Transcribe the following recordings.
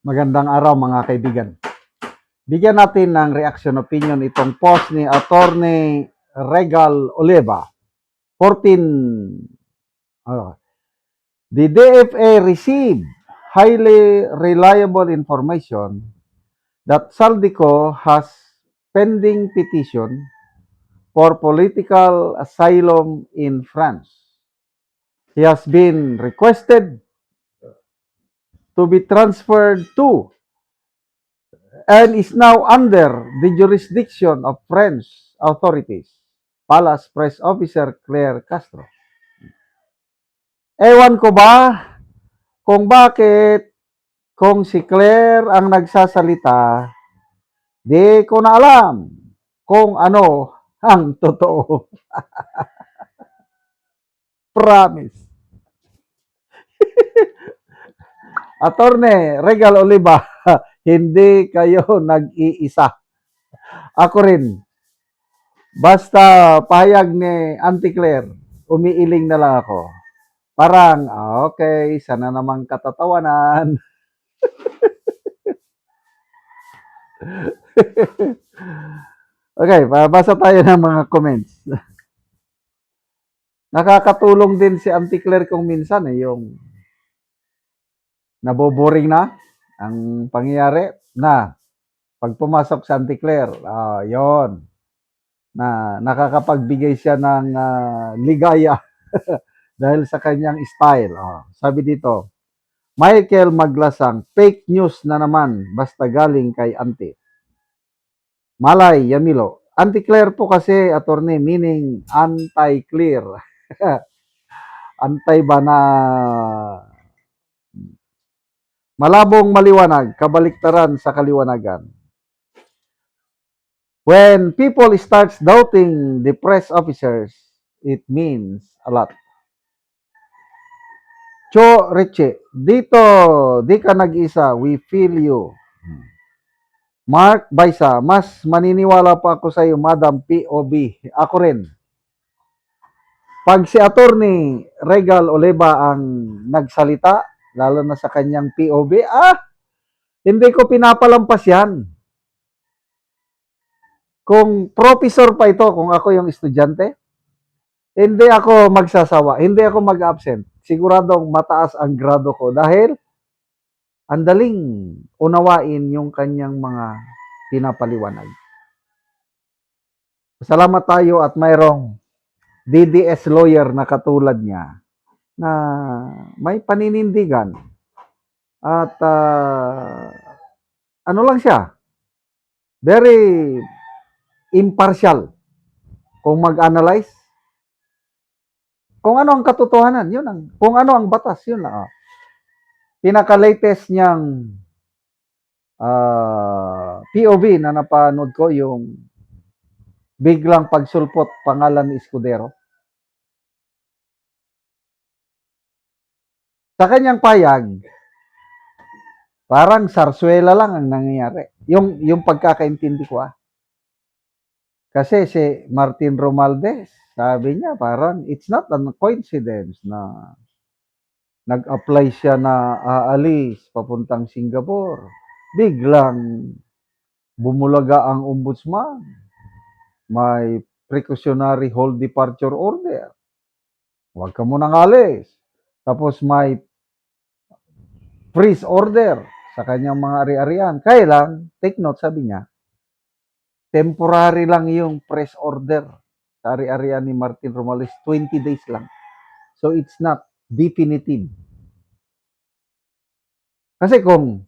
Magandang araw mga kaibigan. Bigyan natin ng reaction opinion itong post ni Attorney Regal Oliva. 14. The DFA received highly reliable information that Saldico has pending petition for political asylum in France. He has been requested to be transferred to and is now under the jurisdiction of French authorities. Palace Press Officer Claire Castro. Ewan ko ba kung bakit kung si Claire ang nagsasalita, di ko na alam kung ano ang totoo. Promise. Attorney Regal Oliva, hindi kayo nag-iisa. Ako rin. Basta payag ni Auntie Claire, umiiling na lang ako. Parang, okay, sana namang katatawanan. Okay, basa tayo ng mga comments. Nakakatulong din si Auntie Claire kung minsan yung naboboring na ang pangyayari na pag pumasok si Auntie Claire, yon na nakakapagbigay siya ng ligaya dahil sa kanyang style. Sabi dito, Michael Maglasang, fake news na naman basta galing kay Auntie. Malay Yamilo, Auntie Claire po kasi, attorney, meaning anti-clear. Antay ba na malabong maliwanag, kabaliktaran sa kaliwanagan. When people starts doubting the press officers, it means a lot. Cho Richie, dito, di ka nag-isa, we feel you. Mark Baisa, mas maniniwala pa ako sa iyo, Madam POB. Ako rin. Pag si Attorney Regal Oliva ang nagsalita, lalo na sa kanyang POB, hindi ko pinapalampas yan. Kung professor pa ito, kung ako yung estudyante, hindi ako magsasawa, hindi ako mag-absent. Siguradong mataas ang grado ko dahil ang daling unawain yung kanyang mga pinapaliwanag. Salamat tayo at mayroong DDS lawyer na katulad niya na may paninindigan at ano lang siya, very impartial kung mag-analyze. Kung ano ang katotohanan, yun ang, kung ano ang batas, yun lang. Pinaka-latest niyang POV na napanood ko, yung biglang pagsulpot pangalan ni Escudero. Sa kanyang payag, parang sarsuela lang ang nangyayari. Yung pagkakaintindi ko. Kasi si Martin Romualdez, sabi niya parang it's not a coincidence na nag-apply siya na aalis papuntang Singapore. Biglang bumulaga ang ombudsman. May precautionary hold departure order. Huwag ka munang alis. Tapos may freeze order sa kanyang mga ari-arian. Kailan, take note, sabi niya, temporary lang yung press order sa ari-arian ni Martin Romualdez, 20 days lang. So it's not definitive. Kasi kung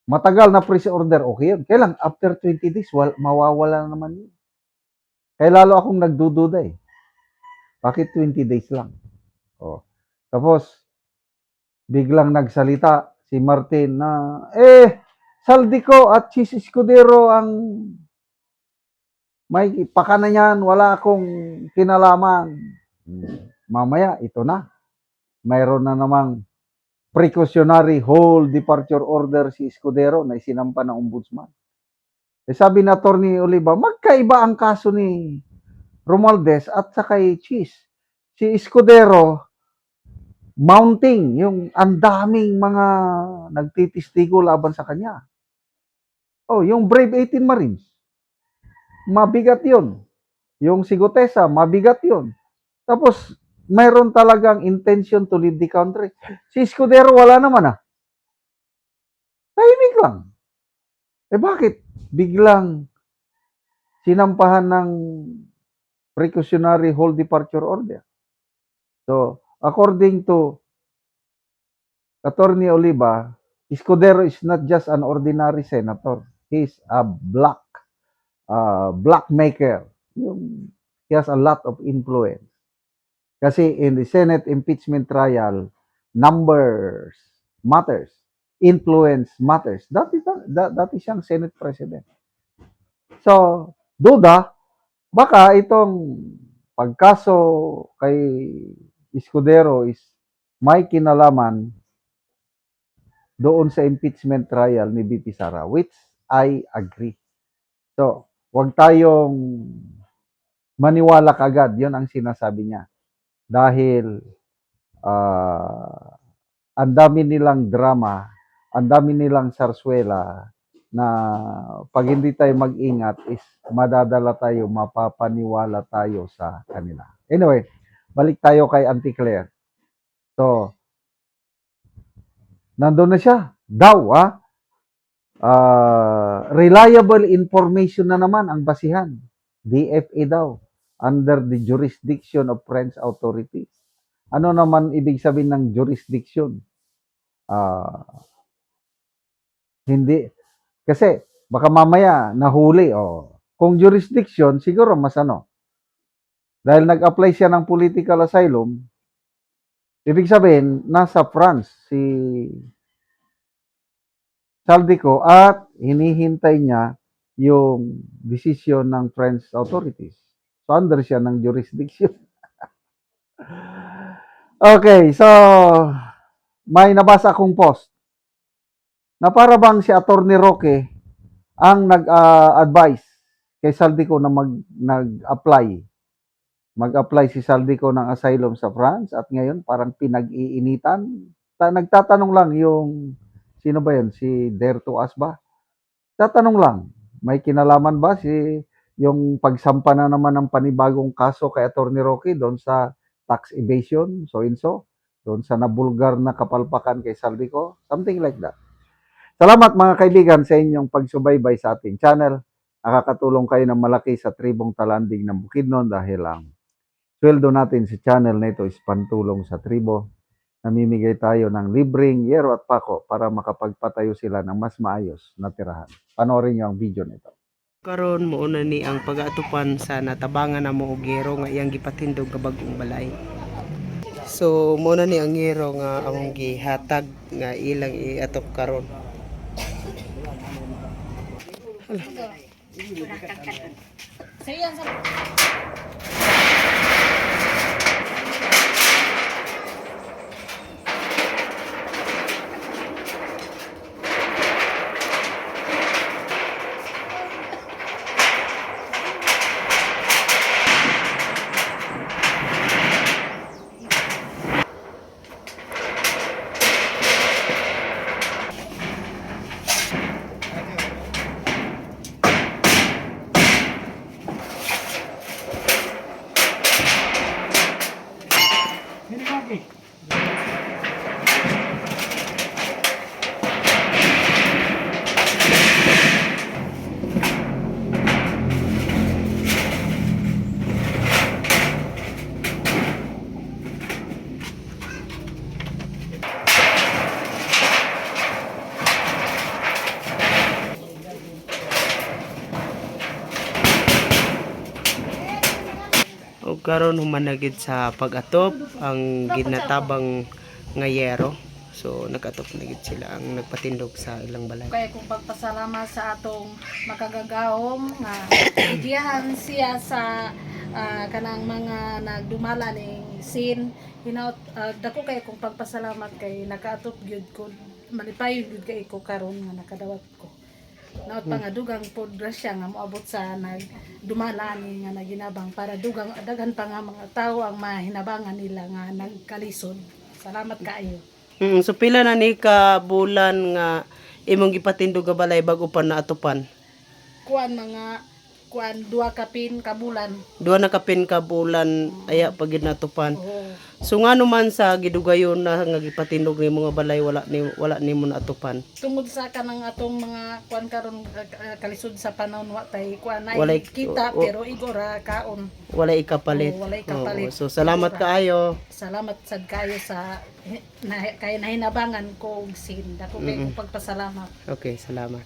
matagal na press order, okay yun. Kailan, after 20 days, mawawala na naman yun. Kaya lalo akong nagdududa eh. Bakit 20 days lang? Tapos, biglang nagsalita si Martin na, Saldico at Chis Escudero ang may pakana niyan, wala akong kinalaman. Mamaya, ito na. Mayroon na namang precautionary hold departure order si Escudero na isinampa ng ombudsman. Sabi na Attorney Oliva, magkaiba ang kaso ni Romualdez at saka kay Chis. Si Escudero, mounting, yung ang daming mga nagtitistigo laban sa kanya. Oh, yung Brave 18 Marines, mabigat yun. Yung Sigutesa, mabigat yun. Tapos, mayroon talagang intention to lead the country. Si Escudero, wala naman ah. Tahimik lang. Eh bakit? Biglang sinampahan ng precautionary whole departure order. So, according to Attorney Oliva, Escudero is not just an ordinary senator. He's a black maker. He has a lot of influence. Kasi in the Senate impeachment trial, numbers matters. Influence matters. Dati siyang Senate President. So, duda, baka itong pagkaso kay Escudero is may kinalaman doon sa impeachment trial ni BP Sara, which I agree. So, wag tayong maniwala kagad, yon ang sinasabi niya. Dahil ang dami nilang drama, ang dami nilang sarswela na pag hindi tayo mag-ingat is madadala tayo, mapapaniwala tayo sa kanila. Anyway, balik tayo kay Auntie Claire. So, nandun na siya. Daw, reliable information na naman ang basihan. DFA daw, under the jurisdiction of French authorities. Ano naman ibig sabihin ng jurisdiction? Hindi. Kasi, baka mamaya, nahuli. Oh. Kung jurisdiction, siguro mas ano. Dahil nag-apply siya ng political asylum, ibig sabihin, nasa France si Saldico at hinihintay niya yung decision ng French authorities. So, under siya ng jurisdiction. Okay, so, may nabasa akong post na para bang si Attorney Roque ang nag-advise kay Saldico na nag-apply. Mag-apply si Saldico ng asylum sa France at ngayon parang pinag-iinitan. Nagtatanong lang yung, sino ba yan? Si Dare to Us ba? Tatanong lang, may kinalaman ba yung pagsampa na naman ng panibagong kaso kay Attorney Roque doon sa tax evasion, so and so, doon sa nabulgar na kapalpakan kay Saldico, something like that. Salamat mga kaibigan sa inyong pagsubaybay sa ating channel. Nakakatulong kayo ng malaki sa tribong talanding ng Bukidnon dahil ang sweldo natin sa channel na ito is pantulong sa tribo. Namimigay tayo ng libreng yero at pako para makapagpatayo sila ng mas maayos na tirahan. Panoorin niyo ang video nito. Karon mouna ni ang pag-atupan sa natabangan na mo og yero nga iyang gipatindog ka bagong balay. So mouna ni ang yero nga among gihatag nga ilang iatop karon. Og karon humanagid sa pag-atop ang ginatabang nga yero. So nag-atop na gid sila ang nagpatindog sa ilang balay. Kaya kung pagpasalamat sa atong makagagahom nga idiyahan siya sa kanang mga nagdumala ning sin hinaut dako kay kung pagpasalamat kay nakaatop gyud ko malipayon gyud kay ko karon nga nakadawat ko. Naot pa nga dugang pod grasya nga moabot sa nagdumala ni nga naginabang para dugang daghan pa nga mga tawo ang mahinabangan nila nga nagkalisod. Salamat kaayo. So pila na ni ka bulan nga imong gipatindog nga balay bago pa naatupan? Kuan mga kuan duha ka pin ka bulan. Duha na kapin ka bulan aya pag natupan. Oo. So nga naman sa gidugayon na nga gipatindog nimo nga balay wala nimo naatupan. Tungod sa kanang atong mga kuan karon kalisod sa panahon wa tay kuan ay Walay- kita pero igora kaon. Wala ikapalit. Oo, walay kapalit. Oo. So salamat kaayo. Salamat sad kayo sa kay nahinabangan ko og sin. Dako kay kong pagpasalamat. Okay, salamat.